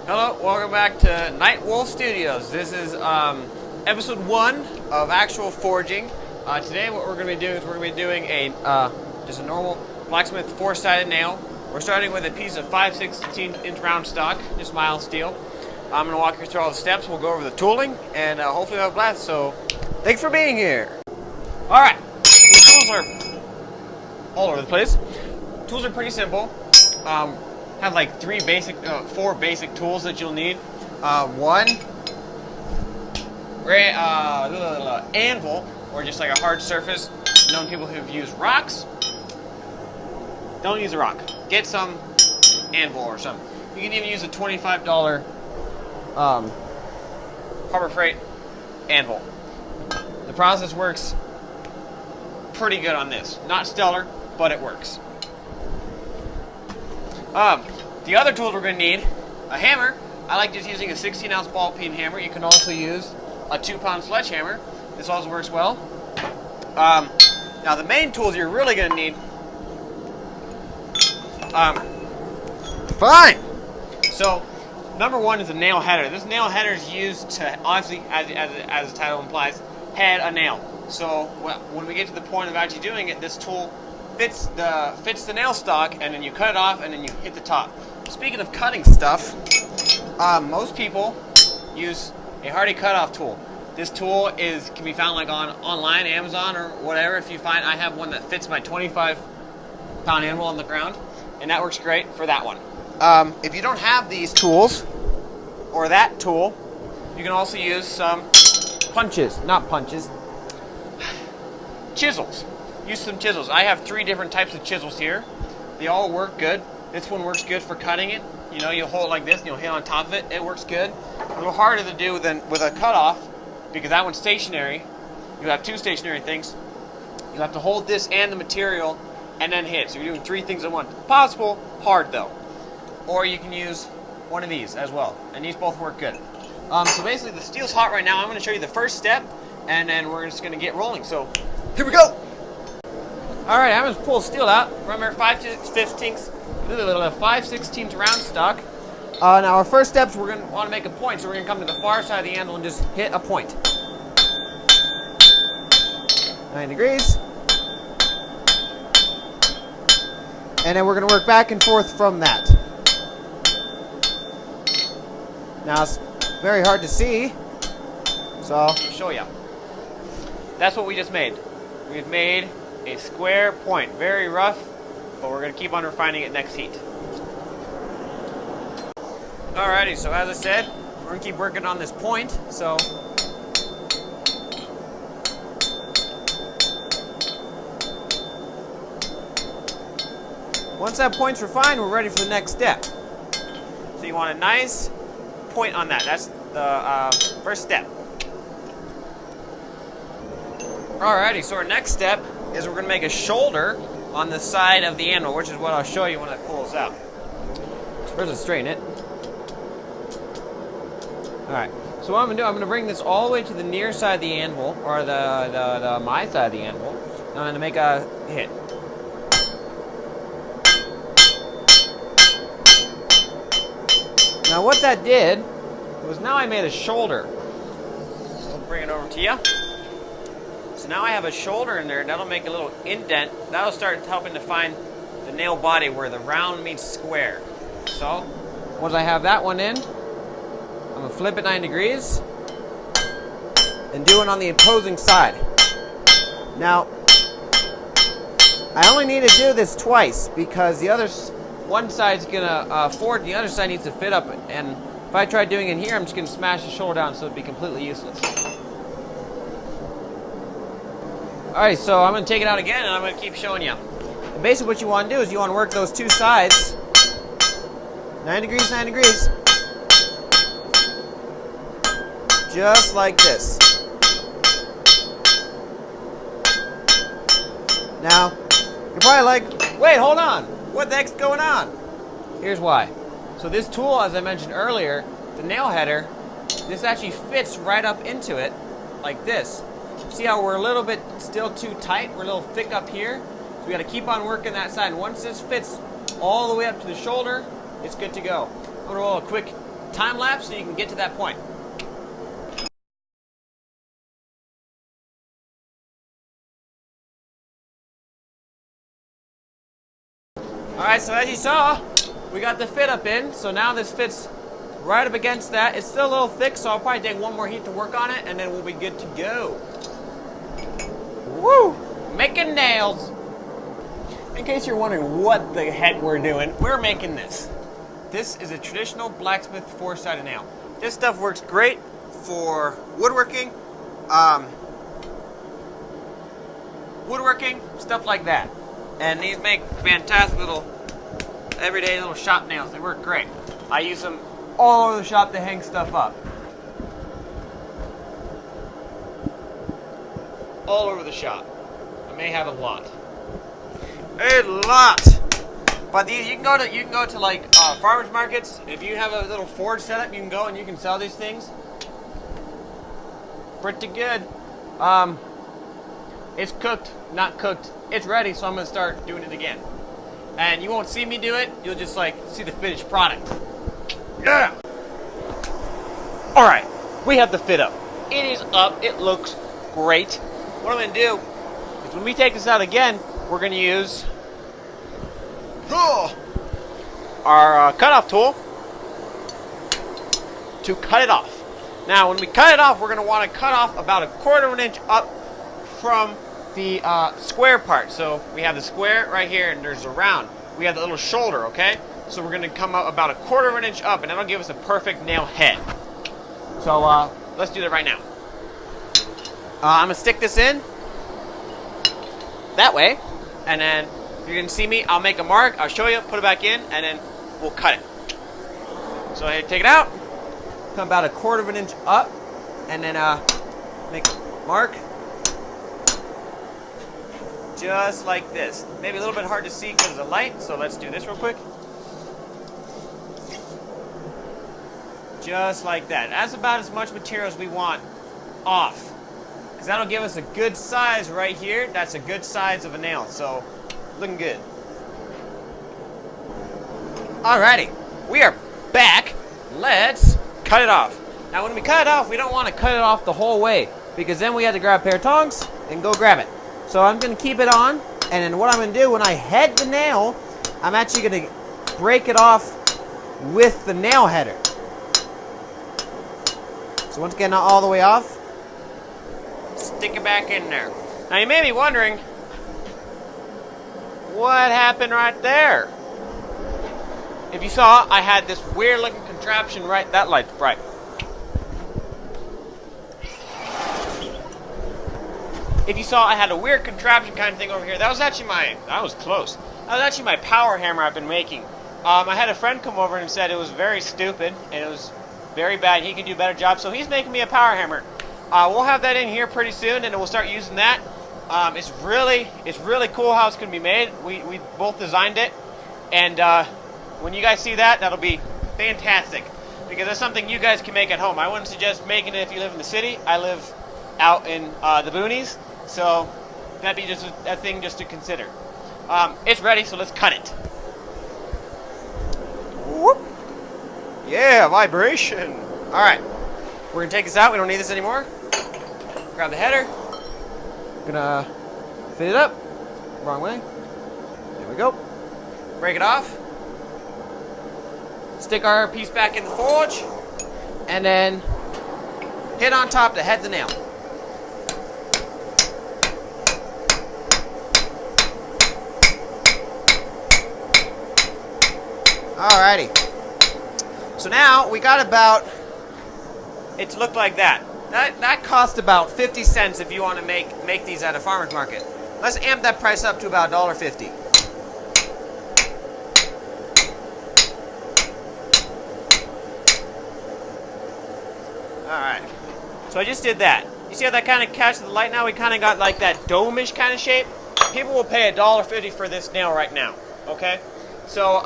Hello, welcome back to Night Wolf Studios. This is episode 1 of actual forging. Today what we're going to be doing is we're going to be doing just a normal blacksmith 4-sided nail. We're starting with a piece of 5/16 inch round stock, just mild steel. I'm going to walk you through all the steps, we'll go over the tooling, and hopefully we'll have a blast. So, thanks for being here. Alright, these tools are all over the place. Tools are pretty simple. Have like four basic tools that you'll need. One, anvil, or just like a hard surface. Known people who've used rocks. Don't use a rock. Get some anvil or something. You can even use a $25 Harbor Freight anvil. The process works pretty good on this. Not stellar, but it works. The other tools we're going to need, a hammer. I like just using a 16-ounce ball peen hammer. You can also use a 2-pound sledgehammer. This also works well. Now the main tools you're really going to need, So, number one is a nail header. This nail header is used to, obviously, as the title implies, head a nail. So when we get to the point of actually doing it, this tool fits the nail stock, and then you cut it off, and then you hit the top. Speaking of cutting stuff, most people use a Hardy cutoff tool. This tool can be found like online, Amazon or whatever. If you find, I have one that fits my 25-pound anvil on the ground, and that works great for that one. If you don't have these tools or that tool, you can also use some chisels. Use some chisels. I have 3 different types of chisels here. They all work good. This one works good for cutting it. You know, you'll hold it like this and you'll hit on top of it. It works good. A little harder to do than with a cutoff because that one's stationary. You have 2 stationary things. You have to hold this and the material and then hit. So you're doing 3 things at once. Possible, hard though. Or you can use one of these as well. And these both work good. So basically the steel's hot right now. I'm going to show you the first step and then we're just going to get rolling. So here we go. Alright, I'm going to pull steel out. Remember, 5/16 round stock. Now our first steps, we're going to want to make a point. So we're going to come to the far side of the anvil and just hit a point. 9 degrees. And then we're going to work back and forth from that. Now it's very hard to see, so I'll show you. That's what we just made. We've made a square point. Very rough, but we're going to keep on refining it next heat. Alrighty, so as I said, we're going to keep working on this point. So once that point's refined, we're ready for the next step. So you want a nice point on that. That's the first step. Alrighty, so our next step is we're going to make a shoulder on the side of the anvil, which is what I'll show you when it pulls out. So first let's straighten it. Alright, so what I'm going to do, I'm going to bring this all the way to the near side of the anvil, or my side of the anvil, and I'm going to make a hit. Now what that did was now I made a shoulder. So I'll bring it over to you. So now I have a shoulder in there. That'll make a little indent. That'll start helping to find the nail body where the round meets square. So once I have that one in, I'm going to flip it 9 degrees and do it on the opposing side. Now, I only need to do this twice because one side's going to forward and the other side needs to fit up. And if I try doing it here, I'm just going to smash the shoulder down, so it'd be completely useless. Alright, so I'm going to take it out again and I'm going to keep showing you. And basically what you want to do is you want to work those 2 sides. 9 degrees, 9 degrees. Just like this. Now, you're probably like, wait, hold on. What the heck's going on? Here's why. So this tool, as I mentioned earlier, the nail header, this actually fits right up into it like this. See how we're a little bit still too tight? We're a little thick up here. So we got to keep on working that side. And once this fits all the way up to the shoulder, it's good to go. I'm going to roll a quick time lapse so you can get to that point. Alright, so as you saw, we got the fit up in, so now this fits right up against that. It's still a little thick, so I'll probably take one more heat to work on it, and then we'll be good to go. Woo! Making nails! In case you're wondering what the heck we're doing, we're making this. This is a traditional blacksmith four-sided nail. This stuff works great for woodworking, stuff like that. And these make fantastic little, everyday little shop nails. They work great. I use them all over the shop to hang stuff up. All over the shop. I may have a lot. A lot! But these, you can go to like farmers markets. If you have a little forge setup, you can go and you can sell these things. Pretty good. It's cooked, not cooked. It's ready, so I'm gonna start doing it again. And you won't see me do it, you'll just like see the finished product. Yeah! Alright, we have the fit up. It is up, it looks great. What I'm gonna do is when we take this out again, we're gonna use our cutoff tool to cut it off. Now, when we cut it off, we're gonna wanna cut off about 1/4 of an inch up from the square part. So we have the square right here and there's a round. We have the little shoulder, okay? So we're gonna come up about 1/4 of an inch up and that'll give us a perfect nail head. So let's do that right now. I'm gonna stick this in that way, and then you're gonna see me, I'll make a mark, I'll show you, put it back in, and then we'll cut it. So I take it out, come about 1/4 of an inch up, and then make a mark. Just like this. Maybe a little bit hard to see because of the light, so let's do this real quick. Just like that. That's about as much material as we want off. Because that'll give us a good size right here. That's a good size of a nail, so looking good. Alrighty, we are back. Let's cut it off. Now when we cut it off, we don't want to cut it off the whole way because then we have to grab a pair of tongs and go grab it. So I'm going to keep it on, and then what I'm going to do when I head the nail, I'm actually going to break it off with the nail header. So once again, not all the way off, stick it back in there. Now you may be wondering, what happened right there? If you saw, I had this weird looking contraption right, that light's bright. If you saw, I had a weird contraption kind of thing over here. That was actually that was close. That was actually my power hammer I've been making. I had a friend come over and said it was very stupid and it was very bad. He could do a better job, so he's making me a power hammer. We'll have that in here pretty soon, and we'll start using that. It's really cool how it's going to be made. We both designed it, and when you guys see that, that'll be fantastic because that's something you guys can make at home. I wouldn't suggest making it if you live in the city. I live out in the boonies. So that'd be just a thing just to consider. It's ready, so let's cut it. Whoop. Yeah, vibration. All right, we're gonna take this out. We don't need this anymore. Grab the header. Gonna fit it up. Wrong way. There we go. Break it off. Stick our piece back in the forge, and then hit on top to head the nail. Alrighty. So now we got about it to look like that. That cost about 50 cents if you want to make these at a farmer's market. Let's amp that price up to about $1.50. Alright. So I just did that. You see how that kind of catches the light now? We kind of got like that dome-ish kind of shape. People will pay $1.50 for this nail right now. Okay? So,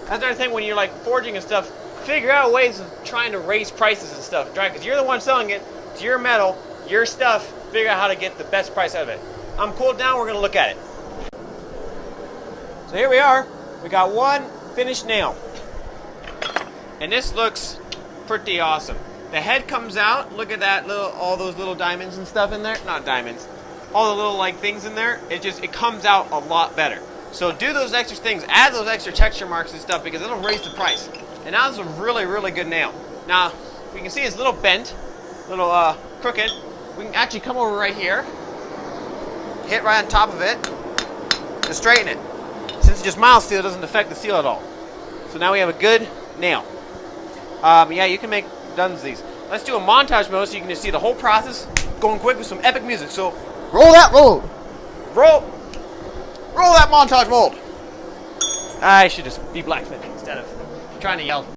that's another thing when you're like forging and stuff, figure out ways of trying to raise prices and stuff, right? Because you're the one selling it, it's your metal, your stuff, figure out how to get the best price out of it. I'm cooled down, we're going to look at it. So here we are, we got one finished nail. And this looks pretty awesome. The head comes out. Look at that all those little diamonds and stuff in there. Not diamonds. All the little like things in there. It comes out a lot better. So do those extra things. Add those extra texture marks and stuff because it'll raise the price. And now this is a really, really good nail. Now, you can see it's a little bent, a little crooked. We can actually come over right here, hit right on top of it, to straighten it. Since it's just mild steel, it doesn't affect the steel at all. So now we have a good nail. Yeah, you can make tons of these. Let's do a montage mode so you can just see the whole process going quick with some epic music. So roll that roll. Roll that montage mold. I should just be blacksmithing instead of trying to yell.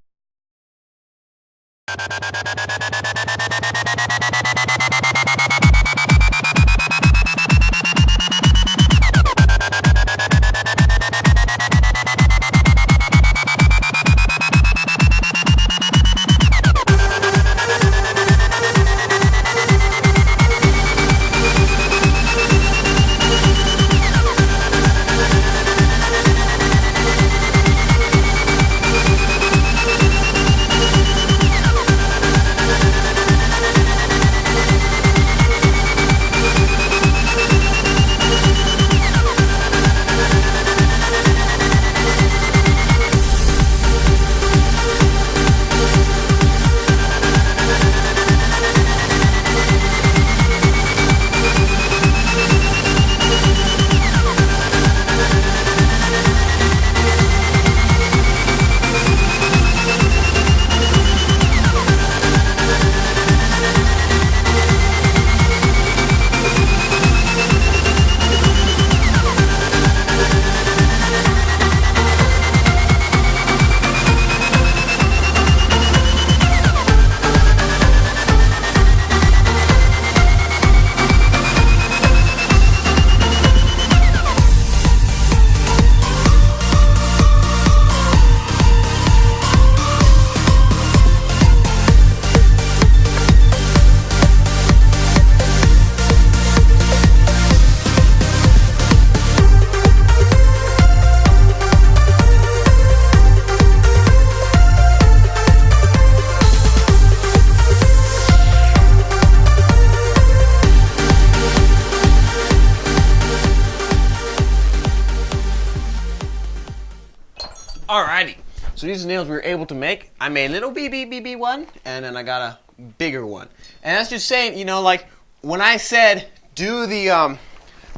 Alrighty, so these nails we were able to make. I made a little BB one, and then I got a bigger one. And that's just saying, you know, like when I said do the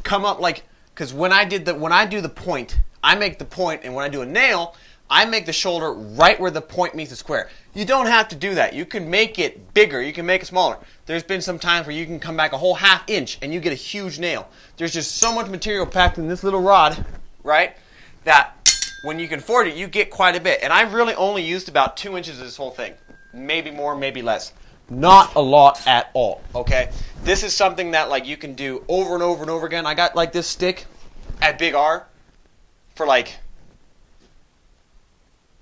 come up like, because when I do the point, I make the point, and when I do a nail, I make the shoulder right where the point meets the square. You don't have to do that. You can make it bigger. You can make it smaller. There's been some times where you can come back a whole ½ inch and you get a huge nail. There's just so much material packed in this little rod, right, that when you can afford it, you get quite a bit. And I really only used about 2 inches of this whole thing. Maybe more, maybe less. Not a lot at all, okay? This is something that like you can do over and over and over again. I got like this stick at Big R for like,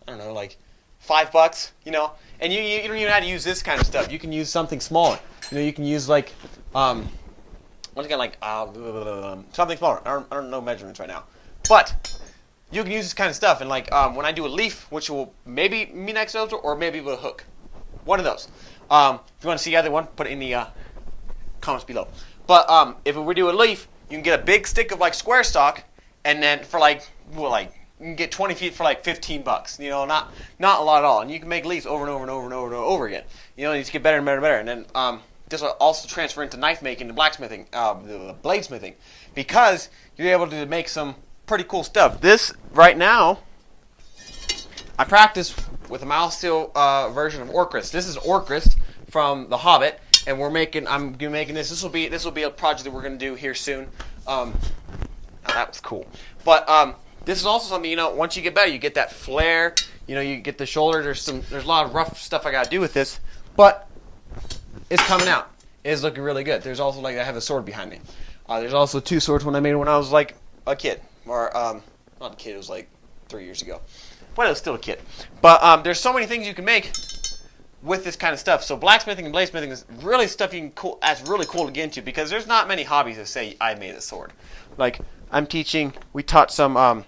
I don't know, like $5, you know? And you don't even have to use this kind of stuff. You can use something smaller. You know, you can use like, once again, like something smaller. I don't know measurements right now. But you can use this kind of stuff, and like when I do a leaf, which will maybe be next episode, or maybe with a hook, one of those. If you want to see the other one, put it in the comments below. But if we do a leaf, you can get a big stick of like square stock, and then for like you can get 20 feet for like $15. You know, not a lot at all, and you can make leaves over and over and over and over and over again. You know, you just get better and better and better, and then this will also transfer into knife making and blacksmithing, the bladesmithing, because you're able to make some pretty cool stuff. This right now, I practice with a mild steel version of Orcrist. This is Orcrist from The Hobbit, and I'm gonna be making this. This will be a project that we're gonna do here soon. Oh, that was cool. But this is also something, you know, once you get better, you get that flare. You know, you get the shoulder. There's a lot of rough stuff I gotta do with this, but it's coming out. It's looking really good. There's also like I have a sword behind me. There's also 2 swords when I made it when I was like a kid. Or, not a kid, it was like 3 years ago. Well, it was still a kid. But there's so many things you can make with this kind of stuff. So blacksmithing and bladesmithing is really stuff that's really cool to get into, because there's not many hobbies that say I made a sword. Like, we taught some